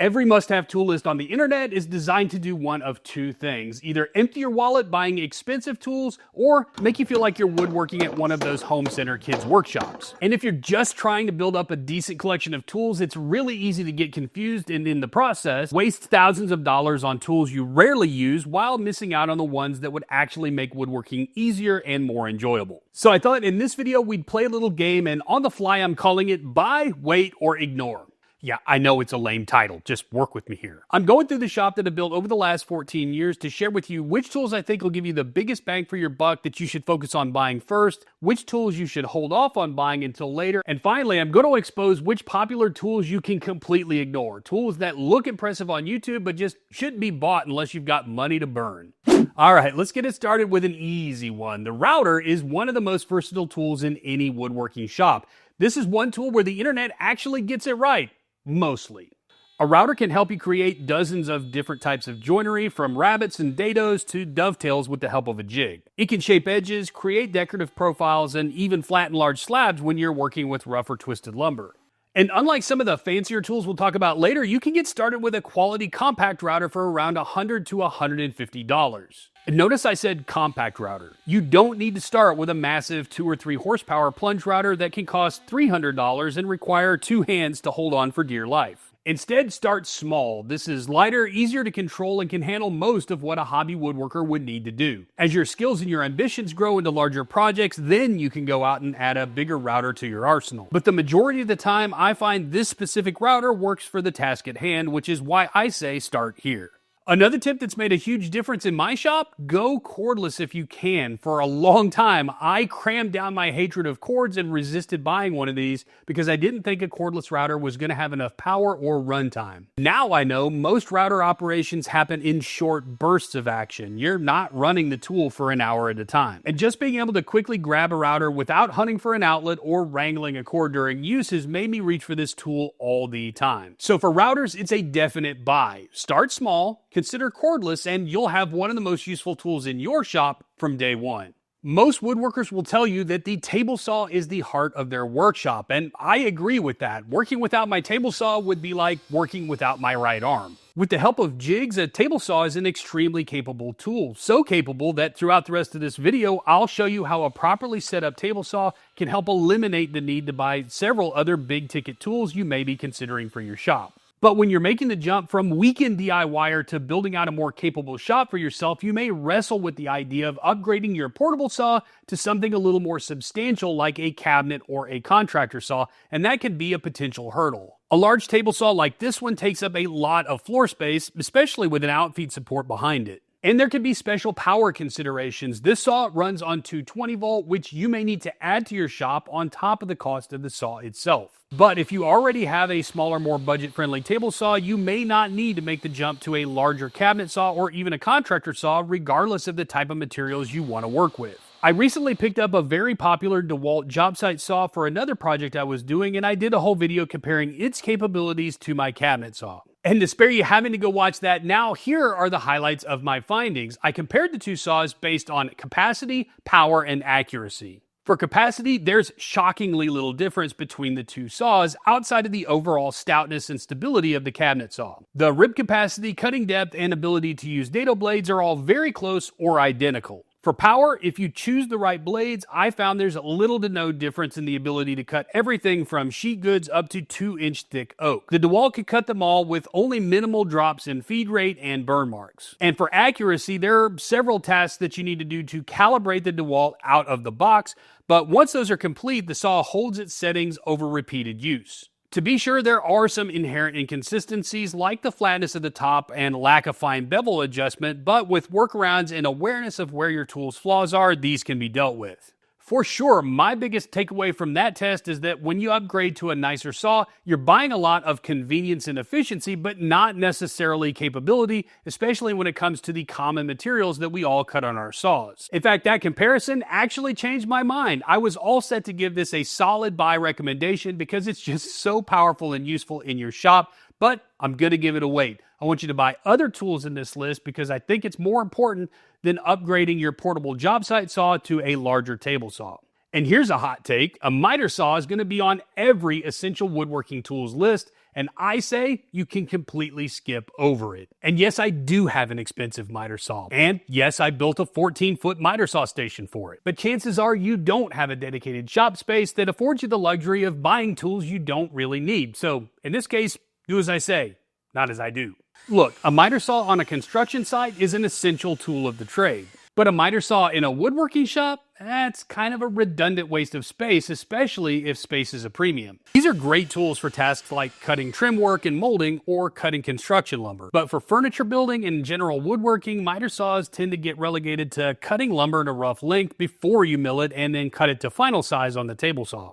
Every must-have tool list on the internet is designed to do one of two things: either empty your wallet buying expensive tools, or make you feel like you're woodworking at one of those home center kids' workshops. And if you're just trying to build up a decent collection of tools, it's really easy to get confused and in the process, waste thousands of dollars on tools you rarely use while missing out on the ones that would actually make woodworking easier and more enjoyable. So I thought in this video we'd play a little game, and on the fly I'm calling it Buy, Wait, or Ignore. Yeah, I know it's a lame title, just work with me here. I'm going through the shop that I've built over the last 14 years to share with you which tools I think will give you the biggest bang for your buck that you should focus on buying first, which tools you should hold off on buying until later, and finally I'm going to expose which popular tools you can completely ignore. Tools that look impressive on YouTube but just shouldn't be bought unless you've got money to burn. Alright, let's get it started with an easy one. The router is one of the most versatile tools in any woodworking shop. This is one tool where the internet actually gets it right. Mostly. A router can help you create dozens of different types of joinery, from rabbets and dados to dovetails with the help of a jig. It can shape edges, create decorative profiles, and even flatten large slabs when you're working with rough or twisted lumber. And unlike some of the fancier tools we'll talk about later, you can get started with a quality compact router for around $100 to $150. And notice I said compact router. You don't need to start with a massive 2 or 3 horsepower plunge router that can cost $300 and require 2 hands to hold on for dear life. Instead, start small. This is lighter, easier to control, and can handle most of what a hobby woodworker would need to do. As your skills and your ambitions grow into larger projects, then you can go out and add a bigger router to your arsenal. But the majority of the time, I find this specific router works for the task at hand, which is why I say start here. Another tip that's made a huge difference in my shop: go cordless if you can. For a long time, I crammed down my hatred of cords and resisted buying one of these because I didn't think a cordless router was going to have enough power or runtime. Now I know most router operations happen in short bursts of action. You're not running the tool for an hour at a time. And just being able to quickly grab a router without hunting for an outlet or wrangling a cord during use has made me reach for this tool all the time. So for routers, it's a definite buy. Start small, consider cordless, and you'll have one of the most useful tools in your shop from day one. Most woodworkers will tell you that the table saw is the heart of their workshop, and I agree with that. Working without my table saw would be like working without my right arm. With the help of jigs, a table saw is an extremely capable tool. So capable that throughout the rest of this video, I'll show you how a properly set up table saw can help eliminate the need to buy several other big ticket tools you may be considering for your shop. But when you're making the jump from weekend DIYer to building out a more capable shop for yourself, you may wrestle with the idea of upgrading your portable saw to something a little more substantial like a cabinet or a contractor saw, and that can be a potential hurdle. A large table saw like this one takes up a lot of floor space, especially with an outfeed support behind it. And there can be special power considerations. This saw runs on 220 volt, which you may need to add to your shop on top of the cost of the saw itself. But if you already have a smaller, more budget-friendly table saw, you may not need to make the jump to a larger cabinet saw or even a contractor saw, regardless of the type of materials you want to work with. I recently picked up a very popular DeWalt job site saw for another project I was doing, and I did a whole video comparing its capabilities to my cabinet saw. And to spare you having to go watch that now, here are the highlights of my findings. I compared the two saws based on capacity, power, and accuracy. For capacity, there's shockingly little difference between the two saws outside of the overall stoutness and stability of the cabinet saw. The rib capacity, cutting depth, and ability to use dado blades are all very close or identical. For power, if you choose the right blades, I found there's little to no difference in the ability to cut everything from sheet goods up to 2-inch thick oak. The DeWalt could cut them all with only minimal drops in feed rate and burn marks. And for accuracy, there are several tasks that you need to do to calibrate the DeWalt out of the box, but once those are complete, the saw holds its settings over repeated use. To be sure, there are some inherent inconsistencies like the flatness of the top and lack of fine bevel adjustment, but with workarounds and awareness of where your tool's flaws are, these can be dealt with. For sure, my biggest takeaway from that test is that when you upgrade to a nicer saw, you're buying a lot of convenience and efficiency, but not necessarily capability, especially when it comes to the common materials that we all cut on our saws. In fact, that comparison actually changed my mind. I was all set to give this a solid buy recommendation because it's just so powerful and useful in your shop, but I'm going to give it a wait. I want you to buy other tools in this list because I think it's more important than upgrading your portable job site saw to a larger table saw. And here's a hot take: a miter saw is going to be on every essential woodworking tools list, And I say you can completely skip over it. And yes, I do have an expensive miter saw. And yes, I built a 14-foot miter saw station for it. But chances are you don't have a dedicated shop space that affords you the luxury of buying tools you don't really need. So in this case, do as I say, not as I do. Look, a miter saw on a construction site is an essential tool of the trade. But a miter saw in a woodworking shop, that's kind of a redundant waste of space, especially if space is a premium. These are great tools for tasks like cutting trim work and molding or cutting construction lumber. But for furniture building and general woodworking, miter saws tend to get relegated to cutting lumber to rough length before you mill it and then cut it to final size on the table saw.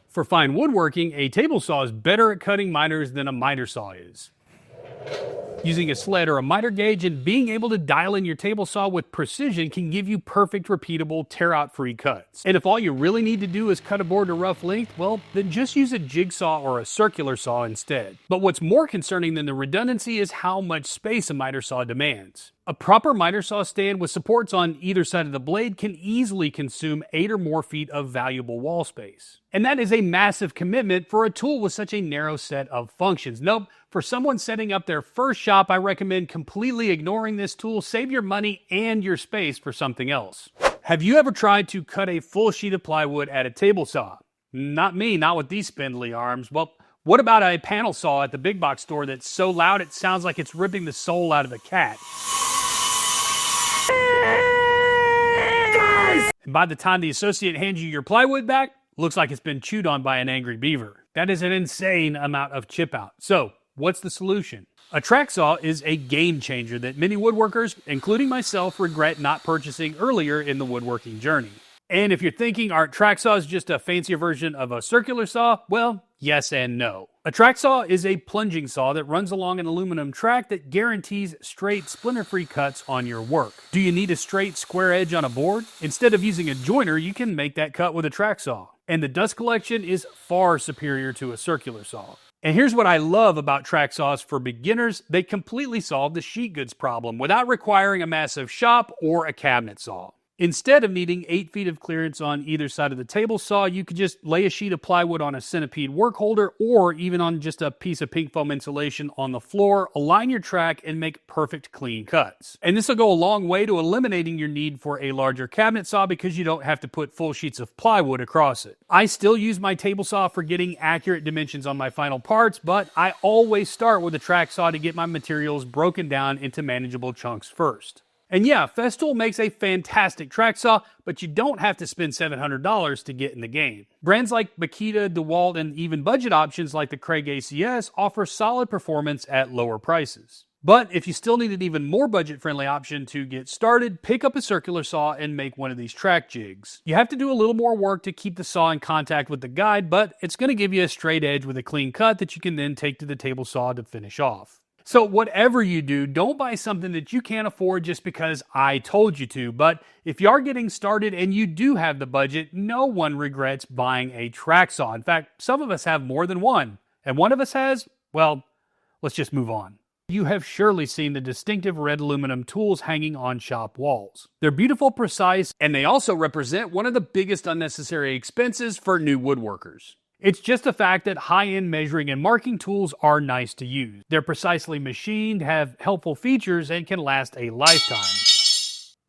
For fine woodworking, a table saw is better at cutting miters than a miter saw is. Using a sled or a miter gauge and being able to dial in your table saw with precision can give you perfect, repeatable, tear-out-free cuts. And if all you really need to do is cut a board to rough length, well, then just use a jigsaw or a circular saw instead. But what's more concerning than the redundancy is how much space a miter saw demands. A proper miter saw stand with supports on either side of the blade can easily consume 8 or more feet of valuable wall space. And that is a massive commitment for a tool with such a narrow set of functions. Nope, for someone setting up their first shop, I recommend completely ignoring this tool. Save your money and your space for something else. Have you ever tried to cut a full sheet of plywood at a table saw? Not me, not with these spindly arms. Well, what about a panel saw at the big box store that's so loud it sounds like it's ripping the soul out of a cat? And by the time the associate hands you your plywood back, looks like it's been chewed on by an angry beaver. That is an insane amount of chip out. So, what's the solution? A track saw is a game changer that many woodworkers, including myself, regret not purchasing earlier in the woodworking journey. And if you're thinking, aren't track saws just a fancier version of a circular saw? Well, yes and no. A track saw is a plunging saw that runs along an aluminum track that guarantees straight, splinter-free cuts on your work. Do you need a straight, square edge on a board? Instead of using a joiner, you can make that cut with a track saw. And the dust collection is far superior to a circular saw. And here's what I love about track saws for beginners. They completely solve the sheet goods problem without requiring a massive shop or a cabinet saw. Instead of needing 8 feet of clearance on either side of the table saw, you could just lay a sheet of plywood on a centipede work holder or even on just a piece of pink foam insulation on the floor, align your track, and make perfect clean cuts. And this will go a long way to eliminating your need for a larger cabinet saw because you don't have to put full sheets of plywood across it. I still use my table saw for getting accurate dimensions on my final parts, but I always start with a track saw to get my materials broken down into manageable chunks first. And yeah, Festool makes a fantastic track saw, but you don't have to spend $700 to get in the game. Brands like Makita, DeWalt, and even budget options like the Craig ACS offer solid performance at lower prices. But if you still need an even more budget-friendly option to get started, pick up a circular saw and make one of these track jigs. You have to do a little more work to keep the saw in contact with the guide, but it's going to give you a straight edge with a clean cut that you can then take to the table saw to finish off. So whatever you do, don't buy something that you can't afford just because I told you to. But if you are getting started and you do have the budget, no one regrets buying a track saw. In fact, some of us have more than one. And one of us has, well, let's just move on. You have surely seen the distinctive red aluminum tools hanging on shop walls. They're beautiful, precise, and they also represent one of the biggest unnecessary expenses for new woodworkers. It's just a fact that high-end measuring and marking tools are nice to use. They're precisely machined, have helpful features, and can last a lifetime.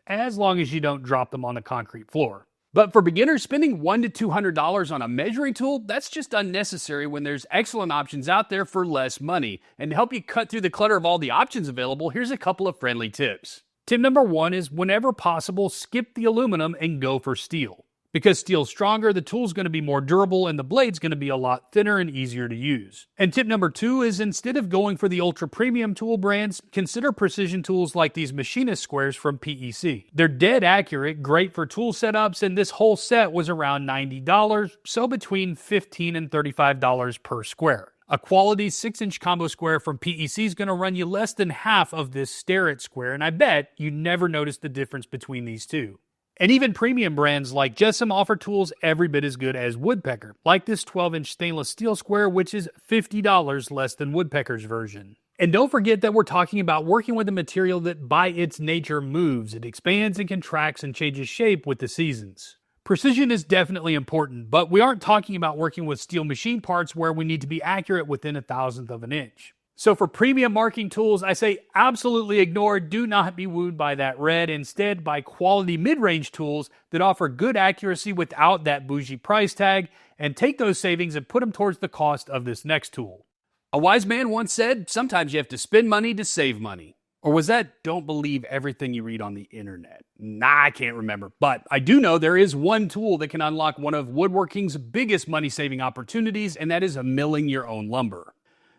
As long as you don't drop them on the concrete floor. But for beginners, spending $100 to $200 on a measuring tool, that's just unnecessary when there's excellent options out there for less money. And to help you cut through the clutter of all the options available, here's a couple of friendly tips. Tip number 1 is whenever possible, skip the aluminum and go for steel. Because steel's stronger, the tool's going to be more durable and the blade's going to be a lot thinner and easier to use. And tip number 2 is instead of going for the ultra premium tool brands, consider precision tools like these machinist squares from PEC. They're dead accurate, great for tool setups, and this whole set was around $90, so between $15 and $35 per square. A quality 6-inch combo square from PEC is going to run you less than half of this Starrett square, and I bet you never noticed the difference between these two. And even premium brands like Jessam offer tools every bit as good as Woodpecker, like this 12-inch stainless steel square, which is $50 less than Woodpecker's version. And don't forget that we're talking about working with a material that by its nature moves. It expands and contracts and changes shape with the seasons. Precision is definitely important, but we aren't talking about working with steel machine parts where we need to be accurate within a thousandth of an inch. So for premium marking tools, I say absolutely ignore, do not be wooed by that red. Instead, buy quality mid-range tools that offer good accuracy without that bougie price tag, and take those savings and put them towards the cost of this next tool. A wise man once said, sometimes you have to spend money to save money. Or was that, don't believe everything you read on the internet? Nah, I can't remember. But I do know there is one tool that can unlock one of woodworking's biggest money-saving opportunities, and that is milling your own lumber.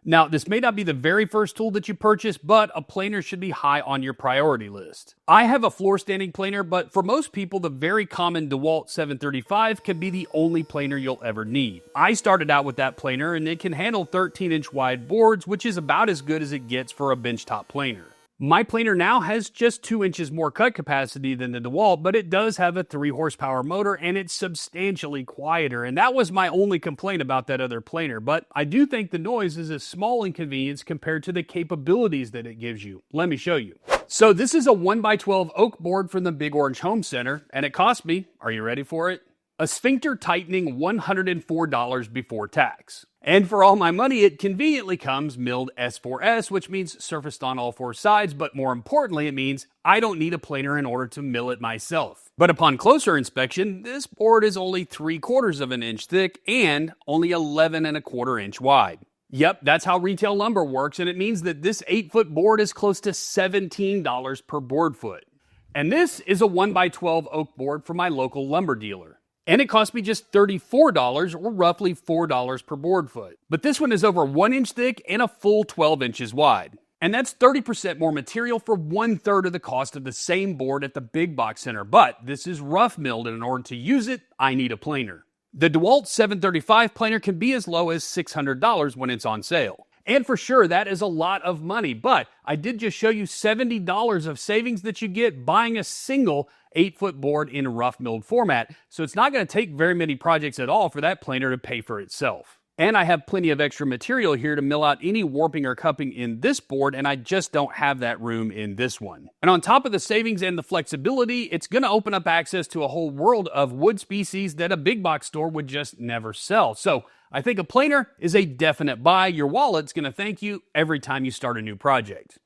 Now, this may not be the very first tool that you purchase, but a planer should be high on your priority list. I have a floor standing planer, but for most people, the very common DeWalt 735 can be the only planer you'll ever need. I started out with that planer, and it can handle 13-inch wide boards, which is about as good as it gets for a benchtop planer. My planer now has just 2 inches more cut capacity than the DeWalt, but it does have a 3 horsepower motor and it's substantially quieter. And that was my only complaint about that other planer, but I do think the noise is a small inconvenience compared to the capabilities that it gives you. Let me show you. So this is a 1x12 oak board from the Big Orange Home Center, and it cost me, are you ready for it? A sphincter tightening $104 before tax. And for all my money, it conveniently comes milled S4S, which means surfaced on all 4 sides, but more importantly, it means I don't need a planer in order to mill it myself. But upon closer inspection, this board is only 3/4 of an inch thick and only 11 1/4 inch wide. Yep, that's how retail lumber works, and it means that this 8-foot board is close to $17 per board foot. And this is a 1x12 oak board from my local lumber dealer. And it cost me just $34, or roughly $4 per board foot. But this one is over 1 inch thick and a full 12 inches wide. And that's 30% more material for 1/3 of the cost of the same board at the big box center. But this is rough milled, and in order to use it, I need a planer. The DeWalt 735 planer can be as low as $600 when it's on sale. And for sure, that is a lot of money, but I did just show you $70 of savings that you get buying a single 8-foot board in rough milled format, so it's not going to take very many projects at all for that planer to pay for itself. And I have plenty of extra material here to mill out any warping or cupping in this board, and I just don't have that room in this one. And on top of the savings and the flexibility, it's going to open up access to a whole world of wood species that a big box store would just never sell. So I think a planer is a definite buy. Your wallet's going to thank you every time you start a new project.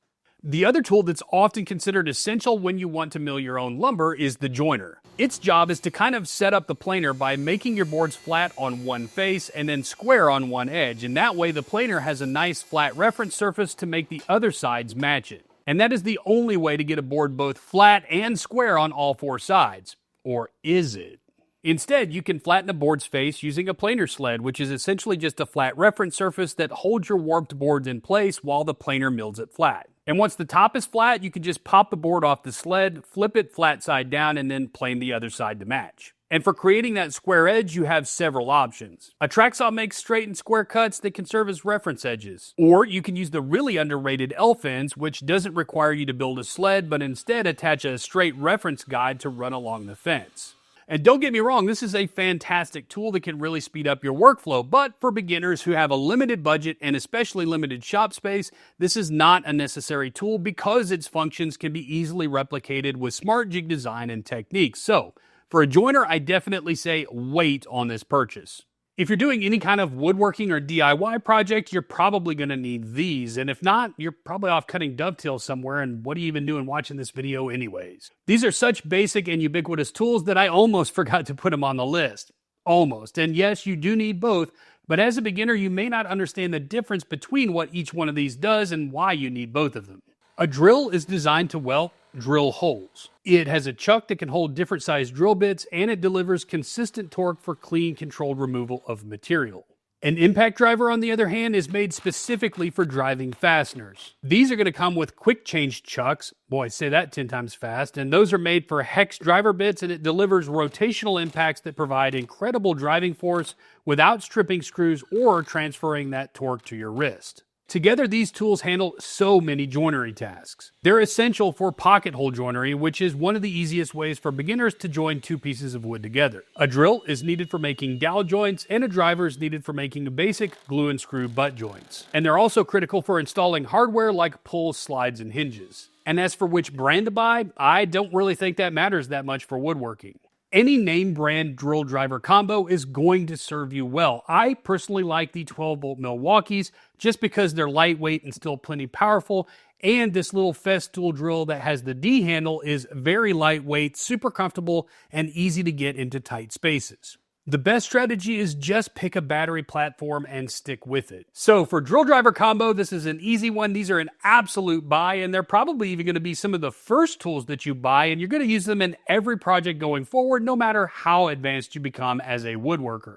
The other tool that's often considered essential when you want to mill your own lumber is the joiner. Its job is to kind of set up the planer by making your boards flat on one face and then square on one edge, and that way the planer has a nice flat reference surface to make the other sides match it. And that is the only way to get a board both flat and square on all 4 sides. Or is it? Instead, you can flatten a board's face using a planer sled, which is essentially just a flat reference surface that holds your warped boards in place while the planer mills it flat. And once the top is flat, you can just pop the board off the sled, flip it flat side down, and then plane the other side to match. And for creating that square edge, you have several options. A track saw makes straight and square cuts that can serve as reference edges. Or you can use the really underrated L-fins, which doesn't require you to build a sled, but instead attach a straight reference guide to run along the fence. And don't get me wrong, this is a fantastic tool that can really speed up your workflow, but for beginners who have a limited budget and especially limited shop space, this is not a necessary tool because its functions can be easily replicated with smart jig design and techniques. So, for a joiner, I definitely say wait on this purchase. If you're doing any kind of woodworking or DIY project, you're probably going to need these. And if not, you're probably off cutting dovetails somewhere, and what are you even doing watching this video anyways? These are such basic and ubiquitous tools that I almost forgot to put them on the list. Almost. And yes, you do need both, but as a beginner, you may not understand the difference between what each one of these does and why you need both of them. A drill is designed to, well, drill holes. It has a chuck that can hold different sized drill bits, and it delivers consistent torque for clean, controlled removal of material. An impact driver, on the other hand, is made specifically for driving fasteners. These are going to come with quick change chucks. Boy, say that 10 times fast. And those are made for hex driver bits, and it delivers rotational impacts that provide incredible driving force without stripping screws or transferring that torque to your wrist. Together, these tools handle so many joinery tasks. They're essential for pocket hole joinery, which is one of the easiest ways for beginners to join 2 pieces of wood together. A drill is needed for making dowel joints, and a driver is needed for making basic glue and screw butt joints. And they're also critical for installing hardware like pulls, slides, and hinges. And as for which brand to buy, I don't really think that matters that much for woodworking. Any name brand drill driver combo is going to serve you well. I personally like the 12-volt Milwaukees just because they're lightweight and still plenty powerful, and this little Festool drill that has the D handle is very lightweight, super comfortable, and easy to get into tight spaces. The best strategy is just pick a battery platform and stick with it. So for drill driver combo, this is an easy one. These are an absolute buy, and they're probably even going to be some of the first tools that you buy, and you're going to use them in every project going forward, no matter how advanced you become as a woodworker.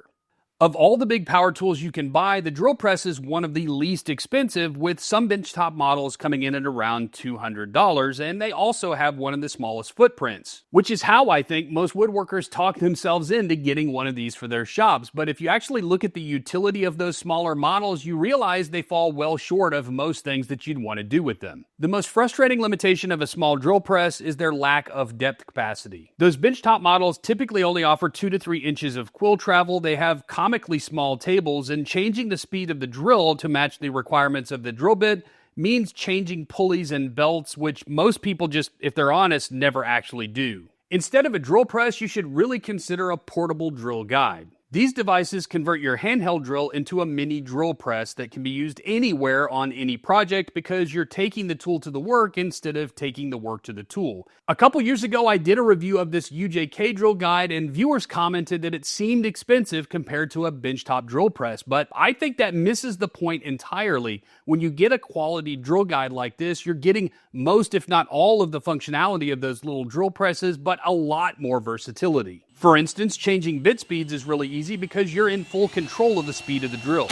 Of all the big power tools you can buy, the drill press is one of the least expensive, with some benchtop models coming in at around $200, and they also have one of the smallest footprints, which is how I think most woodworkers talk themselves into getting one of these for their shops. But if you actually look at the utility of those smaller models, you realize they fall well short of most things that you'd want to do with them. The most frustrating limitation of a small drill press is their lack of depth capacity. Those benchtop models typically only offer 2 to 3 inches of quill travel. They have comically small tables, and changing the speed of the drill to match the requirements of the drill bit means changing pulleys and belts, which most people just, if they're honest, never actually do. Instead of a drill press, you should really consider a portable drill guide. These devices convert your handheld drill into a mini drill press that can be used anywhere on any project because you're taking the tool to the work instead of taking the work to the tool. A couple years ago, I did a review of this UJK drill guide, and viewers commented that it seemed expensive compared to a benchtop drill press, but I think that misses the point entirely. When you get a quality drill guide like this, you're getting most, if not all, of the functionality of those little drill presses, but a lot more versatility. For instance, changing bit speeds is really easy because you're in full control of the speed of the drill.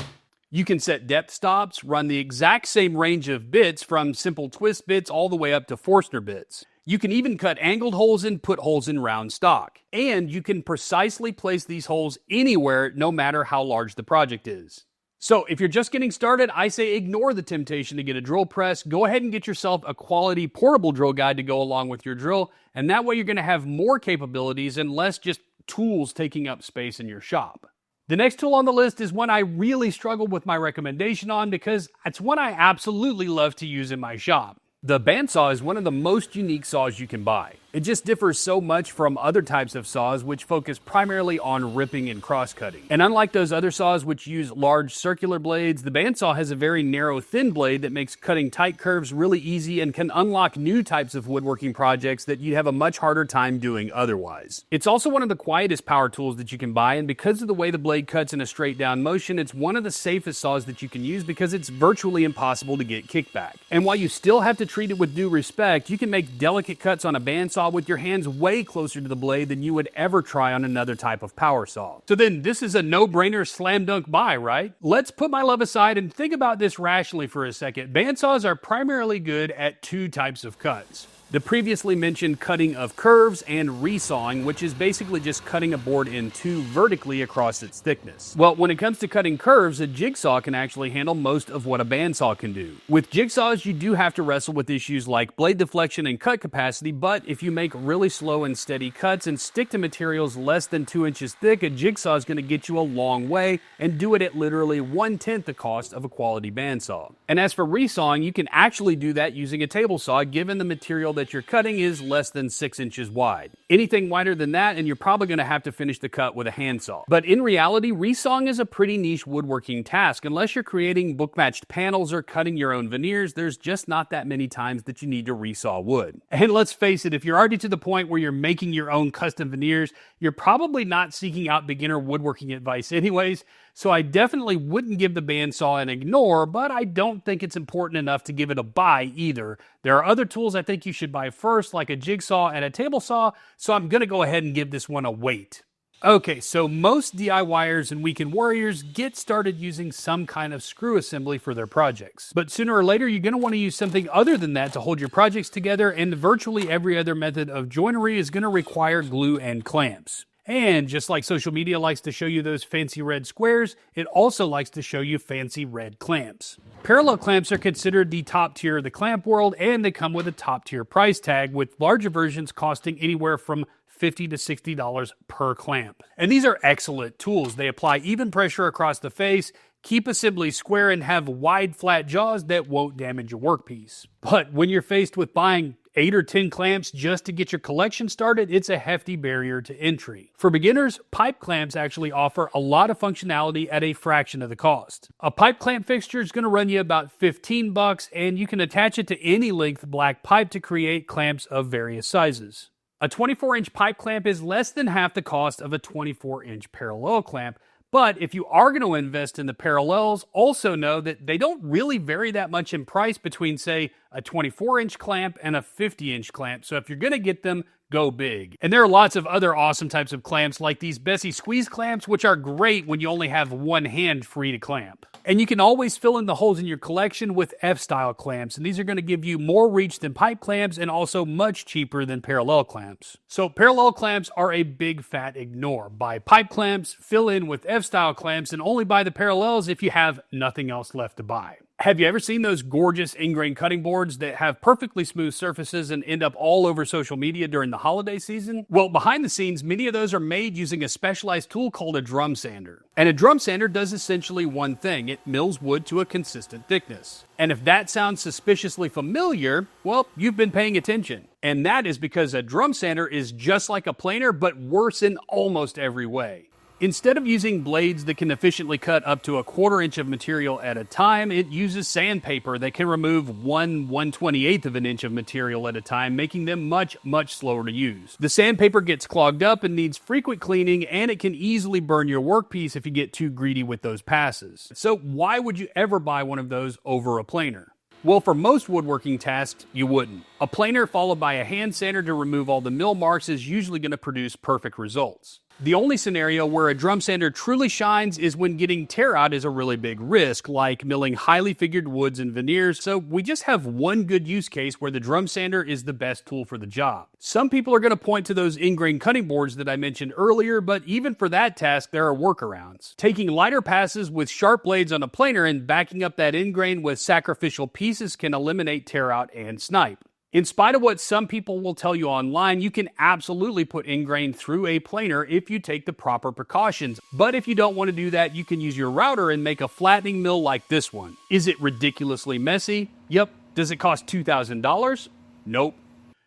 You can set depth stops, run the exact same range of bits from simple twist bits all the way up to Forstner bits. You can even cut angled holes and put holes in round stock. And you can precisely place these holes anywhere, no matter how large the project is. So if you're just getting started, I say ignore the temptation to get a drill press. Go ahead and get yourself a quality portable drill guide to go along with your drill, and that way you're going to have more capabilities and less just tools taking up space in your shop. The next tool on the list is one I really struggled with my recommendation on because it's one I absolutely love to use in my shop. The bandsaw is one of the most unique saws you can buy. It just differs so much from other types of saws which focus primarily on ripping and cross-cutting. And unlike those other saws which use large circular blades, the bandsaw has a very narrow thin blade that makes cutting tight curves really easy and can unlock new types of woodworking projects that you'd have a much harder time doing otherwise. It's also one of the quietest power tools that you can buy, and because of the way the blade cuts in a straight down motion, it's one of the safest saws that you can use because it's virtually impossible to get kickback. And while you still have to treat it with due respect, you can make delicate cuts on a bandsaw with your hands way closer to the blade than you would ever try on another type of power saw. So then this is a no-brainer slam dunk buy, right? Let's put my love aside and think about this rationally for a second. Bandsaws are primarily good at 2 types of cuts. The previously mentioned cutting of curves and resawing, which is basically just cutting a board in 2 vertically across its thickness. Well, when it comes to cutting curves, a jigsaw can actually handle most of what a bandsaw can do. With jigsaws, you do have to wrestle with issues like blade deflection and cut capacity, but if you make really slow and steady cuts and stick to materials less than 2 inches thick, a jigsaw is going to get you a long way and do it at literally 1/10 the cost of a quality bandsaw. And as for resawing, you can actually do that using a table saw, given the material that you're cutting is less than 6 inches wide. Anything wider than that, and you're probably going to have to finish the cut with a handsaw. But in reality, resawing is a pretty niche woodworking task. Unless you're creating book-matched panels or cutting your own veneers, there's just not that many times that you need to resaw wood. And let's face it, if you're already to the point where you're making your own custom veneers, you're probably not seeking out beginner woodworking advice anyways. So I definitely wouldn't give the bandsaw an ignore, but I don't think it's important enough to give it a buy either. There are other tools I think you should buy first, like a jigsaw and a table saw, so I'm going to go ahead and give this one a wait. Okay, so most DIYers and weekend warriors get started using some kind of screw assembly for their projects. But sooner or later, you're going to want to use something other than that to hold your projects together, and virtually every other method of joinery is going to require glue and clamps. And just like social media likes to show you those fancy red squares, it also likes to show you fancy red clamps. Parallel clamps are considered the top tier of the clamp world, and they come with a top tier price tag, with larger versions costing anywhere from $50 to $60 per clamp. And these are excellent tools. They apply even pressure across the face, keep assembly square, and have wide flat jaws that won't damage your workpiece. But when you're faced with buying 8 or 10 clamps just to get your collection started, it's a hefty barrier to entry. For beginners, pipe clamps actually offer a lot of functionality at a fraction of the cost. A pipe clamp fixture is going to run you about $15, and you can attach it to any length black pipe to create clamps of various sizes. A 24-inch pipe clamp is less than half the cost of a 24-inch parallel clamp, but if you are going to invest in the parallels, also know that they don't really vary that much in price between, say, a 24-inch clamp and a 50-inch clamp. So if you're going to get them, go big. And there are lots of other awesome types of clamps like these Bessie squeeze clamps, which are great when you only have one hand free to clamp. And you can always fill in the holes in your collection with F-style clamps, and these are going to give you more reach than pipe clamps and also much cheaper than parallel clamps. So parallel clamps are a big fat ignore. Buy pipe clamps, fill in with F-style clamps, and only buy the parallels if you have nothing else left to buy. Have you ever seen those gorgeous ingrain cutting boards that have perfectly smooth surfaces and end up all over social media during the holiday season? Well, behind the scenes, many of those are made using a specialized tool called a drum sander. And a drum sander does essentially one thing: it mills wood to a consistent thickness. And if that sounds suspiciously familiar, well, you've been paying attention. And that is because a drum sander is just like a planer, but worse in almost every way. Instead of using blades that can efficiently cut up to 1/4 inch of material at a time, it uses sandpaper that can remove 1/128th of an inch of material at a time, making them much slower to use. The sandpaper gets clogged up and needs frequent cleaning, and it can easily burn your workpiece if you get too greedy with those passes. So why would you ever buy one of those over a planer? Well, for most woodworking tasks, you wouldn't. A planer followed by a hand sander to remove all the mill marks is usually going to produce perfect results. The only scenario where a drum sander truly shines is when getting tear out is a really big risk, like milling highly figured woods and veneers, so we just have one good use case where the drum sander is the best tool for the job. Some people are going to point to those ingrain cutting boards that I mentioned earlier, but even for that task, there are workarounds. Taking lighter passes with sharp blades on a planer and backing up that ingrain with sacrificial pieces can eliminate tear out and snipe. In spite of what some people will tell you online, you can absolutely put ingrain through a planer if you take the proper precautions. But if you don't want to do that, you can use your router and make a flattening mill like this one. Is it ridiculously messy? Yep. Does it cost $2,000? Nope.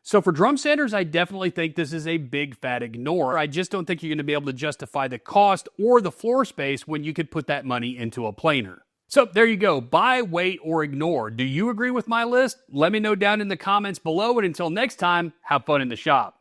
So for drum sanders, I definitely think this is a big fat ignore. I just don't think you're going to be able to justify the cost or the floor space when you could put that money into a planer. So there you go. Buy, wait, or ignore. Do you agree with my list? Let me know down in the comments below, and until next time, have fun in the shop.